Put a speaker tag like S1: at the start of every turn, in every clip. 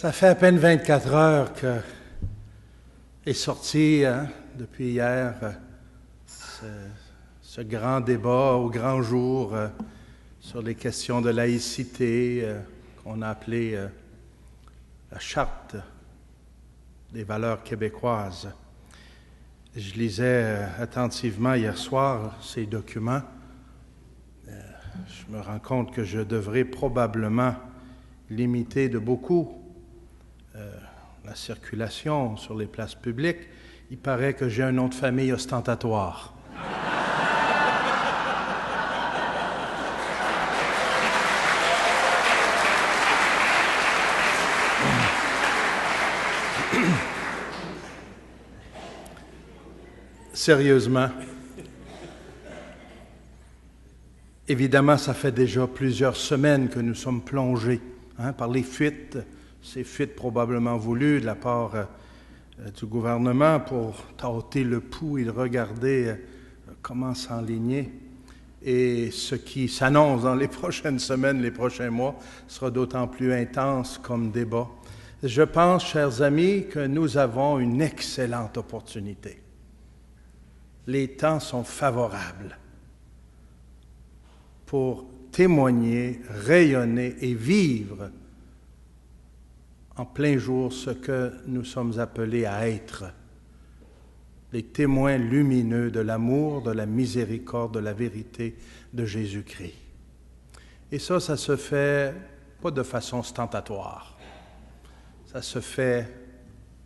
S1: Ça fait à peine 24 heures que est sorti, depuis hier, ce grand débat au grand jour sur les questions de laïcité qu'on a appelé la Charte des valeurs québécoises. Je lisais attentivement hier soir ces documents. Je me rends compte que je devrais probablement limiter de beaucoup la circulation sur les places publiques. Il paraît que j'ai un nom de famille ostentatoire. Sérieusement, évidemment, ça fait déjà plusieurs semaines que nous sommes plongés par les fuites, ces fuites probablement voulues de la part du gouvernement pour tâter le pouls et regarder comment s'enligner. Et ce qui s'annonce dans les prochaines semaines, les prochains mois, sera d'autant plus intense comme débat. Je pense, chers amis, que nous avons une excellente opportunité. Les temps sont favorables pour témoigner, rayonner et vivre en plein jour ce que nous sommes appelés à être, les témoins lumineux de l'amour, de la miséricorde, de la vérité de Jésus-Christ. Et ça se fait pas de façon ostentatoire. Ça se fait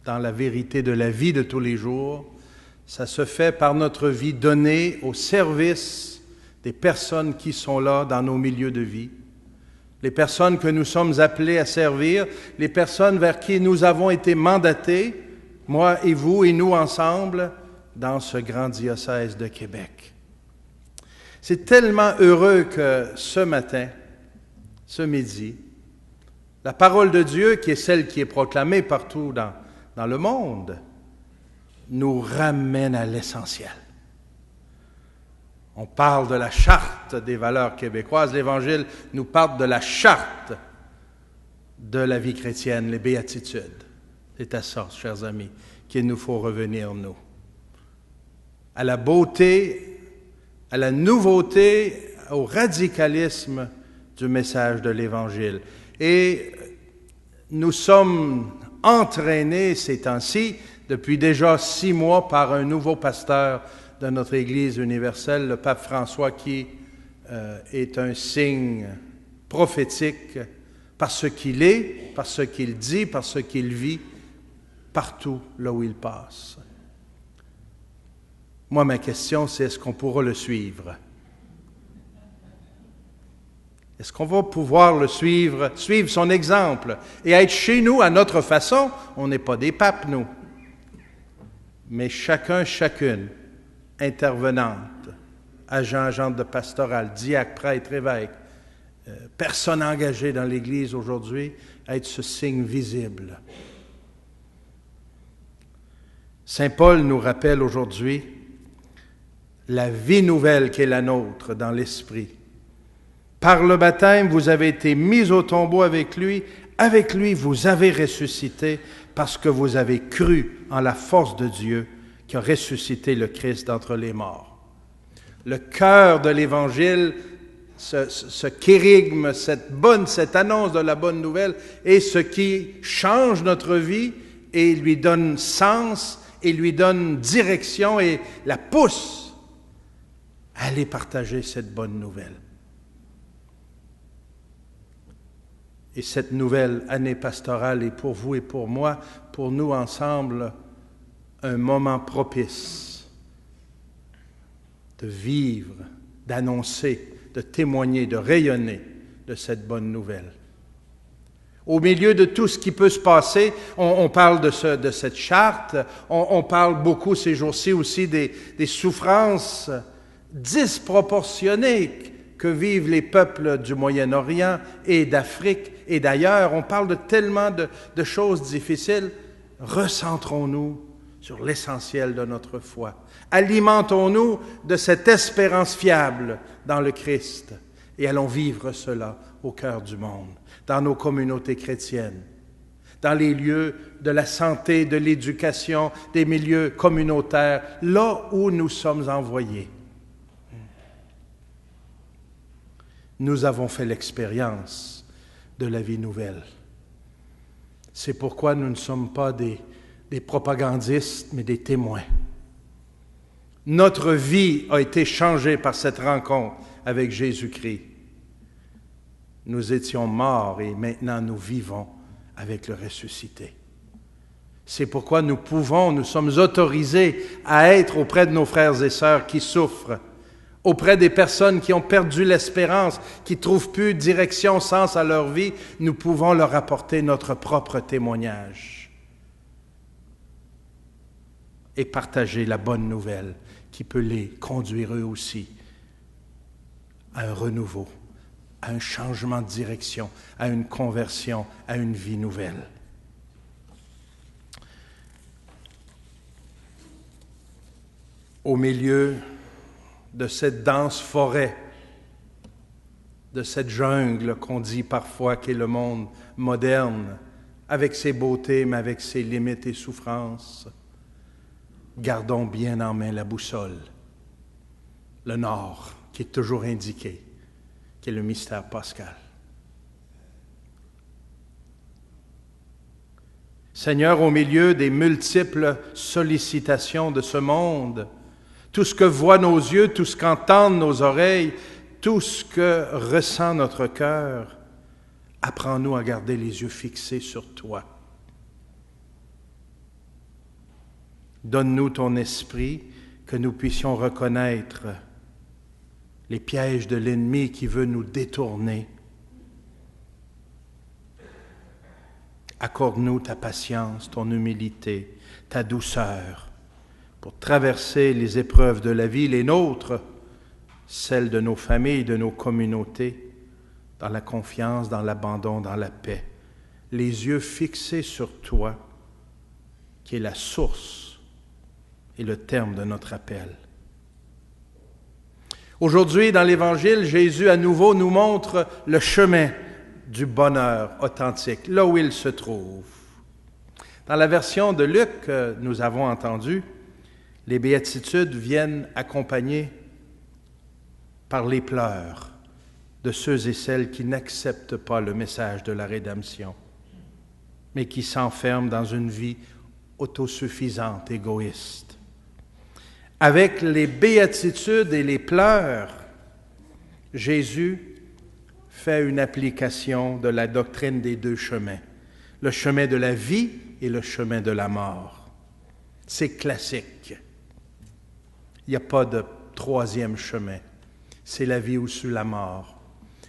S1: dans la vérité de la vie de tous les jours. Ça se fait par notre vie donnée au service des personnes qui sont là dans nos milieux de vie, les personnes que nous sommes appelés à servir, les personnes vers qui nous avons été mandatés, moi et vous et nous ensemble, dans ce grand diocèse de Québec. C'est tellement heureux que ce matin, ce midi, la parole de Dieu, qui est celle qui est proclamée partout dans le monde, nous ramène à l'essentiel. On parle de la charte des valeurs québécoises. L'Évangile nous parle de la charte de la vie chrétienne, les béatitudes. C'est à ça, chers amis, qu'il nous faut revenir, nous. À la beauté, à la nouveauté, au radicalisme du message de l'Évangile. Et nous sommes entraînés ces temps-ci, depuis déjà 6 mois, par un nouveau pasteur de notre Église universelle, le pape François, qui est un signe prophétique par ce qu'il est, par ce qu'il dit, par ce qu'il vit, partout là où il passe. Moi, ma question, c'est est-ce qu'on pourra le suivre? Est-ce qu'on va pouvoir le suivre son exemple et être chez nous à notre façon? On n'est pas des papes, nous. Mais chacune, intervenante, agent de pastoral, diacre, prêtre, évêque, personne engagée dans l'Église aujourd'hui, être ce signe visible. Saint Paul nous rappelle aujourd'hui la vie nouvelle qui est la nôtre dans l'Esprit. Par le baptême, vous avez été mis au tombeau avec lui vous avez ressuscité parce que vous avez cru en la force de Dieu qui a ressuscité le Christ d'entre les morts. Le cœur de l'Évangile, ce kérygme, cette annonce de la bonne nouvelle est ce qui change notre vie et lui donne sens et lui donne direction et la pousse à aller partager cette bonne nouvelle. Et cette nouvelle année pastorale est pour vous et pour moi, pour nous ensemble, un moment propice de vivre, d'annoncer, de témoigner, de rayonner de cette bonne nouvelle. Au milieu de tout ce qui peut se passer, on parle de cette charte, on parle beaucoup ces jours-ci aussi des souffrances disproportionnées que vivent les peuples du Moyen-Orient et d'Afrique et d'ailleurs. On parle de tellement de choses difficiles. Recentrons-nous sur l'essentiel de notre foi. Alimentons-nous de cette espérance fiable dans le Christ et allons vivre cela au cœur du monde, dans nos communautés chrétiennes, dans les lieux de la santé, de l'éducation, des milieux communautaires, là où nous sommes envoyés. Nous avons fait l'expérience de la vie nouvelle. C'est pourquoi nous ne sommes pas des propagandistes, mais des témoins. Notre vie a été changée par cette rencontre avec Jésus-Christ. Nous étions morts et maintenant nous vivons avec le ressuscité. C'est pourquoi nous sommes autorisés à être auprès de nos frères et sœurs qui souffrent, auprès des personnes qui ont perdu l'espérance, qui ne trouvent plus direction, sens à leur vie. Nous pouvons leur apporter notre propre témoignage et partager la bonne nouvelle qui peut les conduire eux aussi à un renouveau, à un changement de direction, à une conversion, à une vie nouvelle. Au milieu de cette dense forêt, de cette jungle qu'on dit parfois qu'est le monde moderne, avec ses beautés, mais avec ses limites et souffrances, gardons bien en main la boussole, le nord, qui est toujours indiqué, qui est le mystère pascal. Seigneur, au milieu des multiples sollicitations de ce monde, tout ce que voient nos yeux, tout ce qu'entendent nos oreilles, tout ce que ressent notre cœur, apprends-nous à garder les yeux fixés sur toi. Donne-nous ton esprit, que nous puissions reconnaître les pièges de l'ennemi qui veut nous détourner. Accorde-nous ta patience, ton humilité, ta douceur, pour traverser les épreuves de la vie, les nôtres, celles de nos familles, de nos communautés, dans la confiance, dans l'abandon, dans la paix. Les yeux fixés sur toi, qui est la source et le terme de notre appel. Aujourd'hui, dans l'Évangile, Jésus à nouveau nous montre le chemin du bonheur authentique, là où il se trouve. Dans la version de Luc que nous avons entendue, les béatitudes viennent accompagnées par les pleurs de ceux et celles qui n'acceptent pas le message de la rédemption, mais qui s'enferment dans une vie autosuffisante, égoïste. Avec les béatitudes et les pleurs, Jésus fait une application de la doctrine des deux chemins, le chemin de la vie et le chemin de la mort. C'est classique. Il n'y a pas de troisième chemin. C'est la vie ou sous la mort.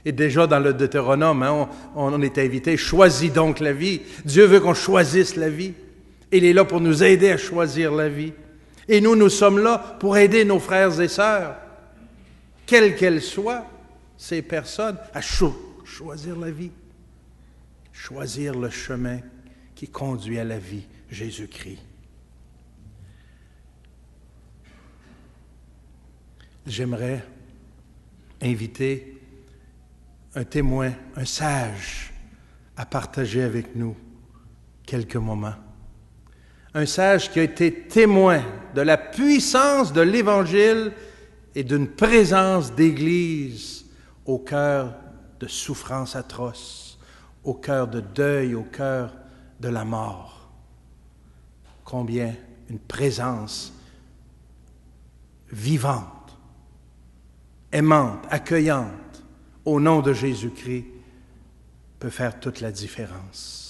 S1: Et déjà dans le Deutéronome, on est invité, choisis donc la vie. Dieu veut qu'on choisisse la vie. Il est là pour nous aider à choisir la vie. Et nous sommes là pour aider nos frères et sœurs, quelles qu'elles soient, ces personnes, à choisir la vie. Choisir le chemin qui conduit à la vie, Jésus-Christ. J'aimerais inviter un témoin, un sage, à partager avec nous quelques moments. Un sage qui a été témoin de la puissance de l'Évangile et d'une présence d'Église au cœur de souffrances atroces, au cœur de deuil, au cœur de la mort. Combien une présence vivante, aimante, accueillante, au nom de Jésus-Christ, peut faire toute la différence.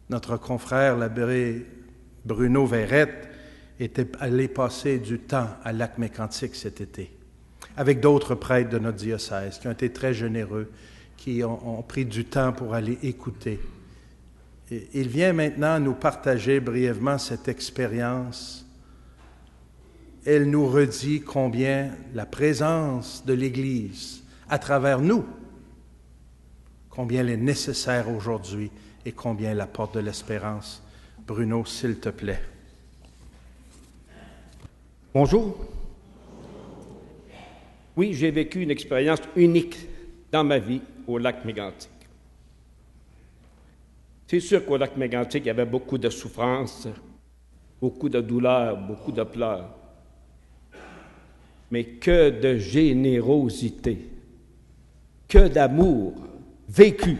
S1: Notre confrère, l'abbé Bruno Verrette, était allé passer du temps à Lac-Mégantic cet été, avec d'autres prêtres de notre diocèse qui ont été très généreux, qui ont pris du temps pour aller écouter. Et il vient maintenant nous partager brièvement cette expérience. Elle nous redit combien la présence de l'Église à travers nous, combien elle est nécessaire aujourd'hui et combien elle apporte de l'espérance. Bruno, s'il te plaît.
S2: Bonjour. Oui, j'ai vécu une expérience unique dans ma vie au Lac-Mégantic. C'est sûr qu'au lac Mégantic, il y avait beaucoup de souffrances, beaucoup de douleurs, beaucoup de pleurs. Mais que de générosité, que d'amour vécu.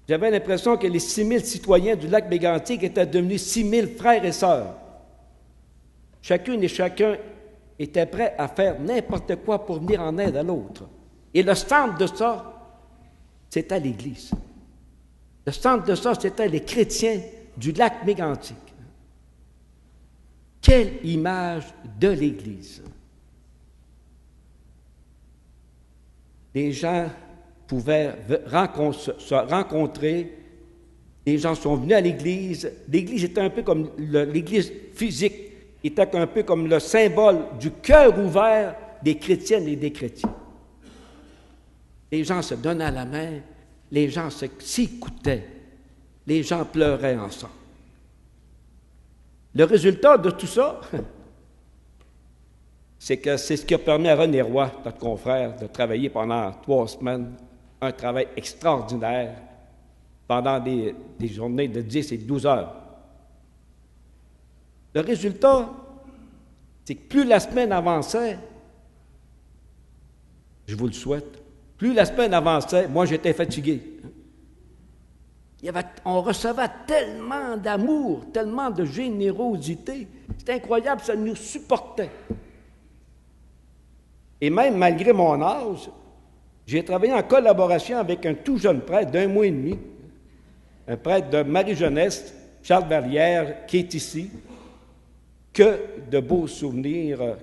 S2: J'avais l'impression que les 6000 citoyens du lac Mégantic étaient devenus 6000 frères et sœurs. Chacune et chacun était prêt à faire n'importe quoi pour venir en aide à l'autre. Et le centre de ça, c'était l'Église. Le centre de ça, c'était les chrétiens du lac Mégantic. Quelle image de l'Église! Les gens pouvaient se rencontrer, les gens sont venus à l'Église. L'Église était un peu comme l'Église physique, était un peu comme le symbole du cœur ouvert des chrétiennes et des chrétiens. Les gens se donnaient la main, les gens s'écoutaient, les gens pleuraient ensemble. Le résultat de tout ça, c'est que c'est ce qui a permis à René Roy, notre confrère, de travailler pendant 3 semaines, un travail extraordinaire, pendant des journées de 10 et 12 heures. Le résultat, c'est que plus la semaine avançait, je vous le souhaite, plus la semaine avançait, moi j'étais fatigué. On recevait tellement d'amour, tellement de générosité. C'était incroyable, ça nous supportait. Et même malgré mon âge, j'ai travaillé en collaboration avec un tout jeune prêtre d'1 mois et demi, un prêtre de Marie-Jeunesse, Charles Verrières, qui est ici. Que de beaux souvenirs.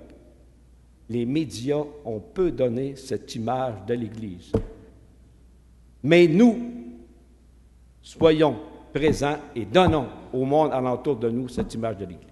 S2: Les médias ont peu donné cette image de l'Église. Mais nous, soyons présents et donnons au monde alentour de nous cette image de l'Église.